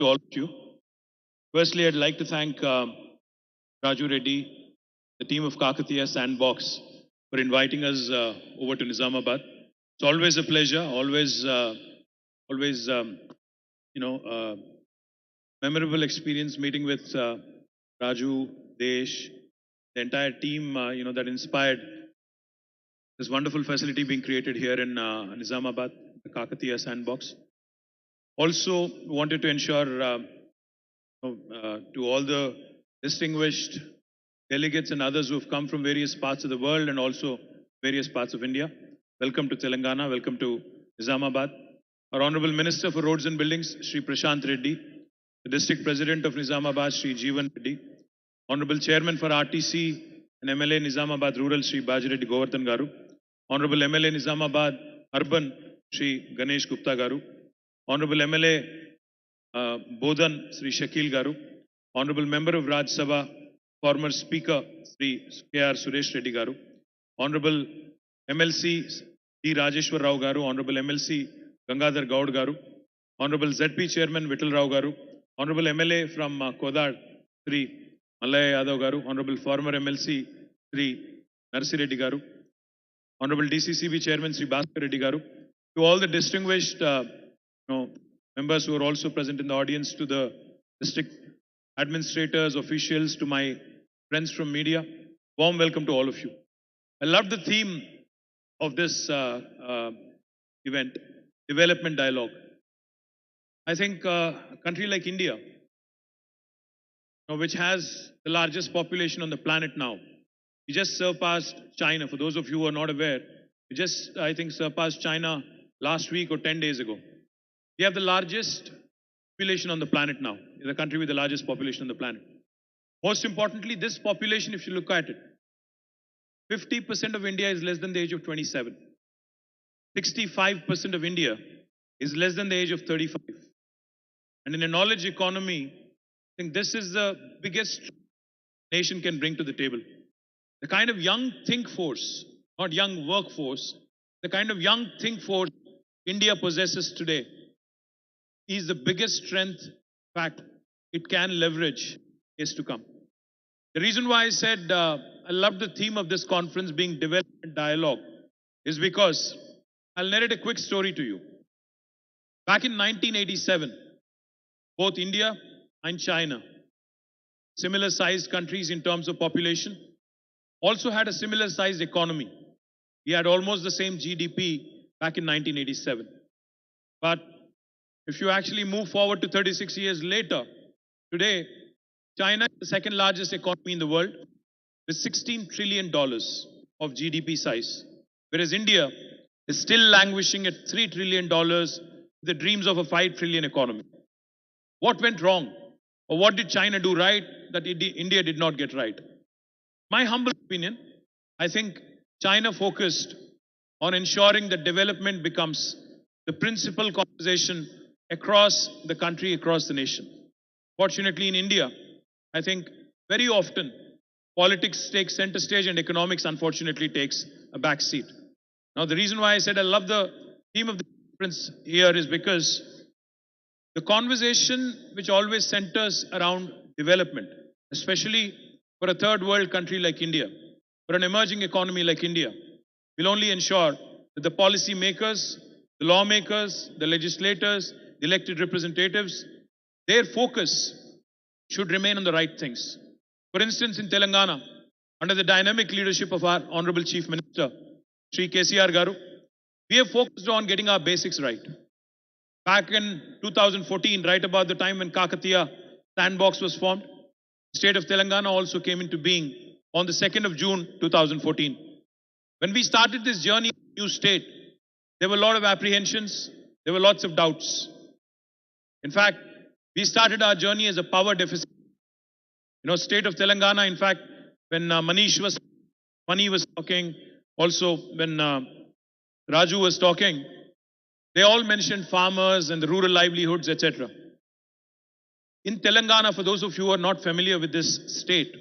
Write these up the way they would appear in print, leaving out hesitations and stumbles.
to all of you. Firstly, I'd like to thank Raju Reddy, the team of Kakatiya Sandbox, for inviting us over to Nizamabad. It's always a pleasure, always, you know, uh, memorable experience meeting with Raju, Desh, the entire team, that inspired this wonderful facility being created here in Nizamabad, the Kakatiya Sandbox. Also, wanted to ensure to all the distinguished delegates and others who have come from various parts of the world and also various parts of India. Welcome to Telangana, welcome to Nizamabad. Our Honorable Minister for Roads and Buildings, Shri Prashant Reddy, the District President of Nizamabad, Shri Jeevan Reddy, Honorable Chairman for RTC and MLA Nizamabad Rural, Shri Bajireddy Govardhan Garu, Honorable MLA Nizamabad Urban, Shri Ganesh Gupta Garu, Honorable MLA Bodhan, Sri Shakil Garu, Honorable Member of Raj Sabha, former Speaker, Sri KR Suresh Reddy Garu, Honorable MLC D. Rajeshwar Rao Garu, Honorable MLC Gangadhar Gaud Garu, Honorable ZP Chairman Vittal Rao Garu, Honorable MLA from Kodad, Sri Malaya Yadav Garu, Honorable former MLC Sri Narsi Reddy Garu, Honorable DCCB Chairman Sri Bhaskar Reddy Garu, to all the distinguished members who are also present in the audience, to the district administrators, officials, to my friends from media, warm welcome to all of you. I love the theme of this event, development dialogue. I think a country like India, which has the largest population on the planet now, we just surpassed China. For those of you who are not aware, we just, I think, surpassed China last week or 10 days ago. We have the largest population on the planet now. It's the country with the largest population on the planet. Most importantly, this population, if you look at it, 50% of India is less than the age of 27. 65% of India is less than the age of 35. And in a knowledge economy, I think this is the biggest nation can bring to the table. The kind of young think force, not young workforce, the kind of young think force India possesses today is the biggest strength, fact, it can leverage is to come. The reason why I said I love the theme of this conference being development dialogue is because I'll narrate a quick story to you. Back in 1987, both India and China, similar sized countries in terms of population, also had a similar sized economy. We had almost the same GDP back in 1987. But if you actually move forward to 36 years later, today, China is the second largest economy in the world with $16 trillion of GDP size, whereas India is still languishing at $3 trillion with the dreams of a 5 trillion economy. What went wrong? Or what did China do right that India did not get right? My humble opinion, I think China focused on ensuring that development becomes the principal conversation across the country, across the nation. Fortunately, in India, I think very often politics takes center stage and economics, unfortunately, takes a back seat. Now, the reason why I said I love the theme of the conference here is because the conversation which always centers around development, especially for a third world country like India, for an emerging economy like India, will only ensure that the policy makers, the lawmakers, the legislators, the elected representatives, their focus should remain on the right things. For instance, in Telangana, under the dynamic leadership of our Honorable Chief Minister, Sri KCR Garu, we have focused on getting our basics right. Back in 2014, right about the time when Kakatiya Sandbox was formed, the state of Telangana also came into being on the 2nd of June 2014. When we started this journey in the new state, there were a lot of apprehensions, there were lots of doubts. In fact, we started our journey as a power deficit. State of Telangana, in fact, when Mani was talking, also when Raju was talking, they all mentioned farmers and the rural livelihoods, etc. In Telangana, for those of you who are not familiar with this state,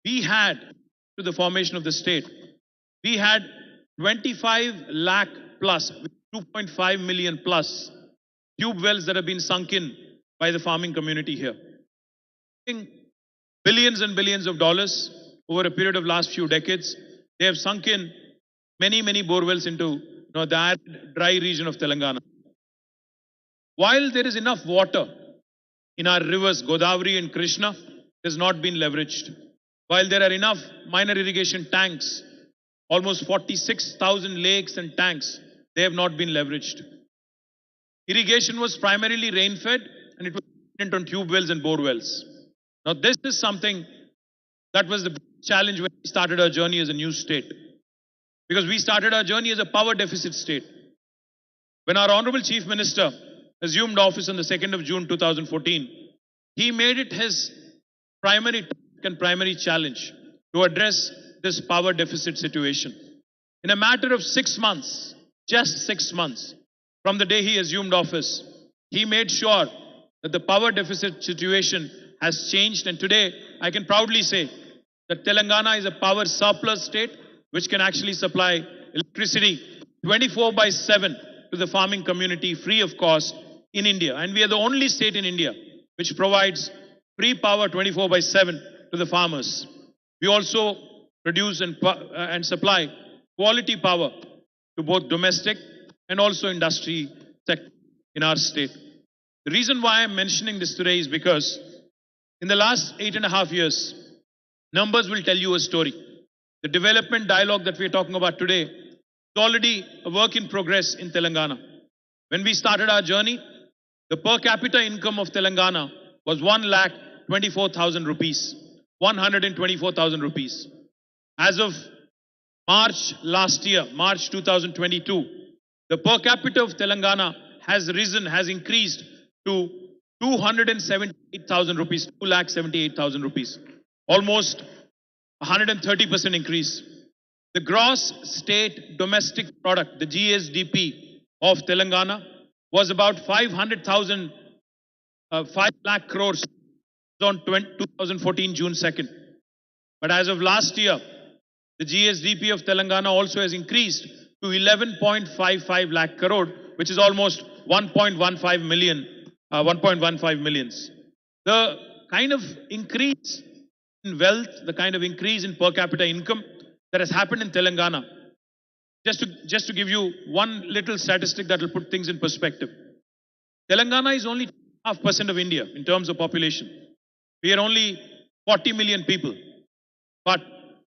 we had, to the formation of the state, we had 25 lakh plus, 2.5 million plus tube wells that have been sunk in by the farming community here. Billions and billions of dollars over a period of last few decades. They have sunk in many borewells into the arid, dry region of Telangana. While there is enough water in our rivers, Godavari and Krishna, it has not been leveraged. While there are enough minor irrigation tanks, almost 46,000 lakes and tanks, they have not been leveraged. Irrigation was primarily rain-fed and it was dependent on tube wells and bore wells. Now this is something that was the challenge when we started our journey as a new state. Because we started our journey as a power deficit state. When our Honorable Chief Minister assumed office on the 2nd of June 2014, he made it his primary task and primary challenge to address this power deficit situation. In a matter of 6 months, just 6 months, from the day he assumed office, he made sure that the power deficit situation has changed, and today I can proudly say that Telangana is a power surplus state which can actually supply electricity 24/7 to the farming community free of cost in India. And we are the only state in India which provides free power 24/7 to the farmers. We also produce and supply quality power to both domestic and also industry sector in our state. The reason why I'm mentioning this today is because in the last 8.5 years, numbers will tell you a story. The development dialogue that we're talking about today is already a work in progress in Telangana. When we started our journey, the per capita income of Telangana was 1,24,000 rupees. 124,000 rupees. As of March last year, March 2022, the per capita of Telangana has increased to 278,000 rupees, 2,78,000 rupees. Almost 130% increase. The gross state domestic product, the GSDP of Telangana was about 500,000, 5 lakh crores on 2014 June 2nd. But as of last year, the GSDP of Telangana also has increased to 11.55 lakh crore, which is almost 1.15 millions. The kind of increase in wealth, the kind of increase in per capita income that has happened in Telangana, just to give you one little statistic that will put things in perspective. Telangana is only 2.5% of India in terms of population. We are only 40 million people. But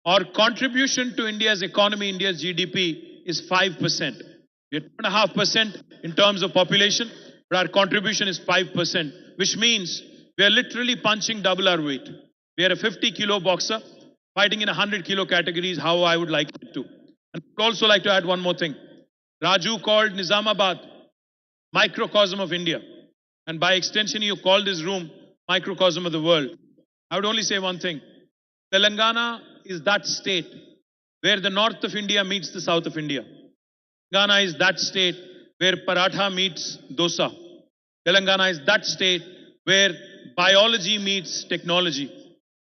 our contribution to India's economy, India's GDP is 5%. We are 2.5% in terms of population, but our contribution is 5%, which means we are literally punching double our weight. We are a 50-kilo boxer fighting in 100-kilo categories, how I would like it to. And I would also like to add one more thing. Raju called Nizamabad microcosm of India. And by extension, you called this room microcosm of the world. I would only say one thing. Telangana is that state where the north of India meets the south of India. Telangana is that state where paratha meets dosa. Telangana is that state where biology meets technology.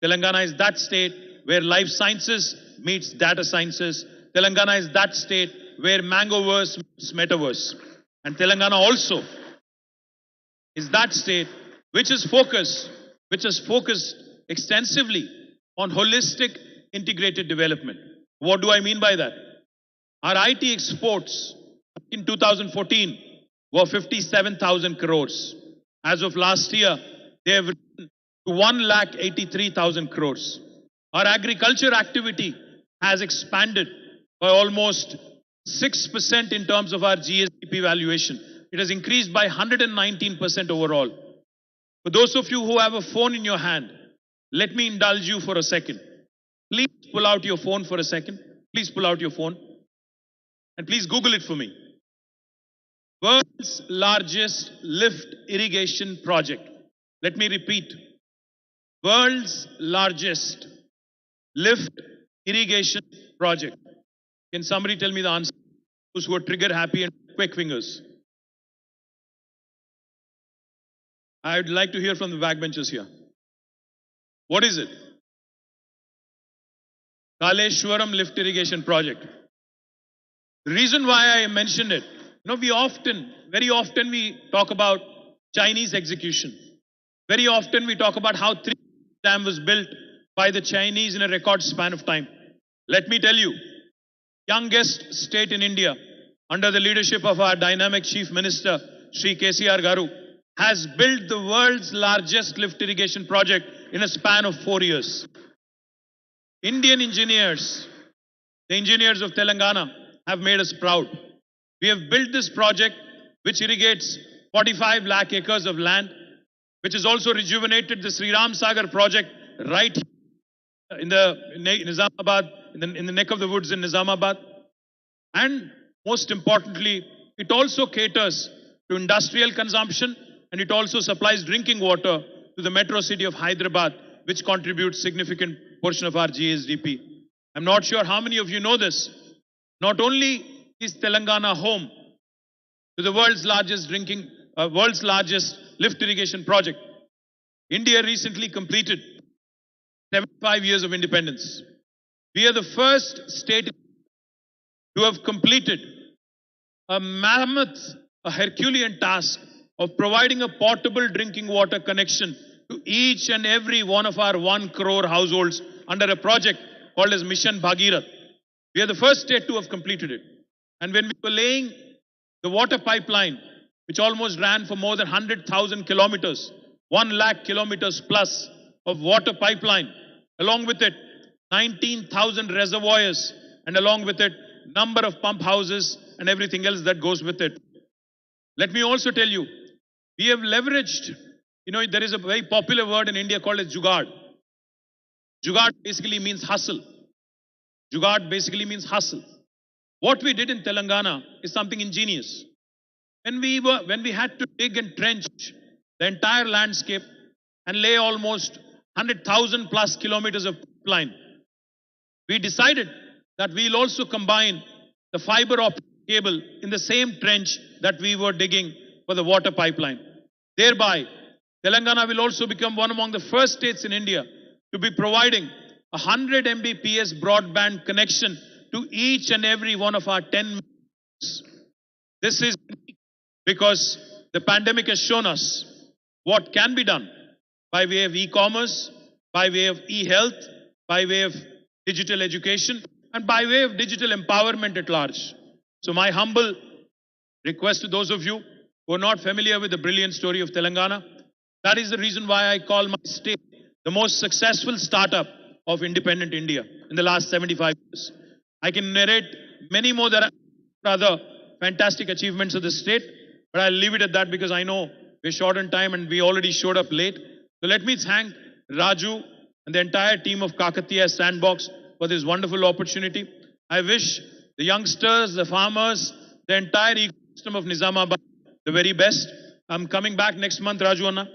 Telangana is that state where life sciences meets data sciences. Telangana is that state where mangoverse meets metaverse. And Telangana also is that state which is focused extensively on holistic integrated development. What do I mean by that? Our IT exports in 2014 were 57,000 crores. As of last year, they have risen to 1,83,000 crores. Our agriculture activity has expanded by almost 6% in terms of our GSDP valuation. It has increased by 119% overall. For those of you who have a phone in your hand, let me indulge you for a second. Please pull out your phone for a second. Please pull out your phone. And please Google it for me. World's largest lift irrigation project. Let me repeat. World's largest lift irrigation project. Can somebody tell me the answer? Those who are trigger happy and quick fingers. I'd like to hear from the backbenchers here. What is it? Kaleshwaram lift irrigation project. The reason why I mentioned it, very often we talk about Chinese execution. Very often we talk about how three dam was built by the Chinese in a record span of time. Let me tell you, youngest state in India, under the leadership of our dynamic Chief Minister, Sri KCR Garu, has built the world's largest lift irrigation project in a span of 4 years. Indian engineers, the engineers of Telangana, have made us proud. We have built this project which irrigates 45 lakh acres of land, which has also rejuvenated the Sri Ram Sagar project right in the Nizamabad, in the neck of the woods in Nizamabad. And most importantly, it also caters to industrial consumption, and it also supplies drinking water to the metro city of Hyderabad, which contributes significant portion of our GSDP. I'm not sure how many of you know this. Not only is Telangana home to the world's largest lift irrigation project, India recently completed 75 years of independence. We are the first state to have completed a mammoth, a Herculean task of providing a portable drinking water connection to each and every one of our 1 crore households under a project called as Mission Bhagirath. We are the first state to have completed it. And when we were laying the water pipeline, which almost ran for more than 100,000 kilometers, 1 lakh kilometers plus of water pipeline, along with it, 19,000 reservoirs, and along with it, number of pump houses and everything else that goes with it. Let me also tell you, we have leveraged, there is a very popular word in India called as jugaad. Jugaad basically means hustle. Jugaad basically means hustle. What we did in Telangana is something ingenious. When we had to dig and trench the entire landscape and lay almost 100,000 plus kilometers of pipeline, we decided that we'll also combine the fiber optic cable in the same trench that we were digging for the water pipeline. Thereby, Telangana will also become one among the first states in India to be providing 100 Mbps broadband connection to each and every one of our 10 millions. This is because the pandemic has shown us what can be done by way of e-commerce, by way of e-health, by way of digital education, and by way of digital empowerment at large. So my humble request to those of you who are not familiar with the brilliant story of Telangana, that is the reason why I call my state the most successful startup of independent India in the last 75 years. I can narrate many more other fantastic achievements of the state, but I'll leave it at that because I know we're short on time and we already showed up late. So let me thank Raju and the entire team of Kakatiya Sandbox for this wonderful opportunity. I wish the youngsters, the farmers, the entire ecosystem of Nizamabad the very best. I'm coming back next month, Raju Anna.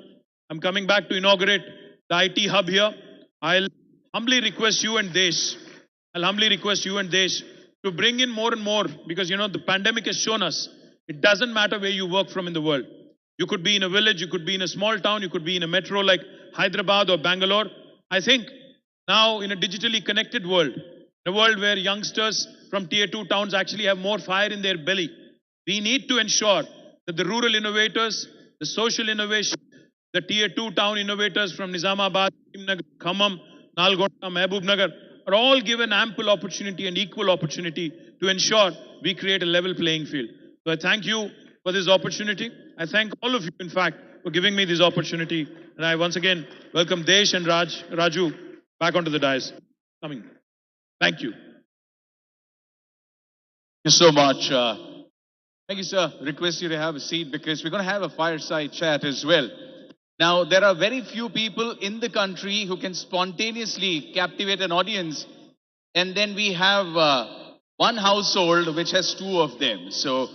I'm coming back to inaugurate the IT hub here. I'll humbly request you and Desh to bring in more and more because, the pandemic has shown us it doesn't matter where you work from in the world. You could be in a village, you could be in a small town, you could be in a metro like Hyderabad or Bangalore. I think now in a digitally connected world, a world where youngsters from tier 2 towns actually have more fire in their belly, we need to ensure that the rural innovators, the social innovation, the tier 2 town innovators from Nizamabad, Khammam, Nalgonda, Mehboob Nagar are all given ample opportunity and equal opportunity to ensure we create a level playing field. So I thank you for this opportunity. I thank all of you, in fact, for giving me this opportunity. And I once again welcome Desh and Raju back onto the dais. Thank you. Thank you so much. Thank you, sir. Request you to have a seat because we're going to have a fireside chat as well. Now, there are very few people in the country who can spontaneously captivate an audience. And then we have one household which has two of them. So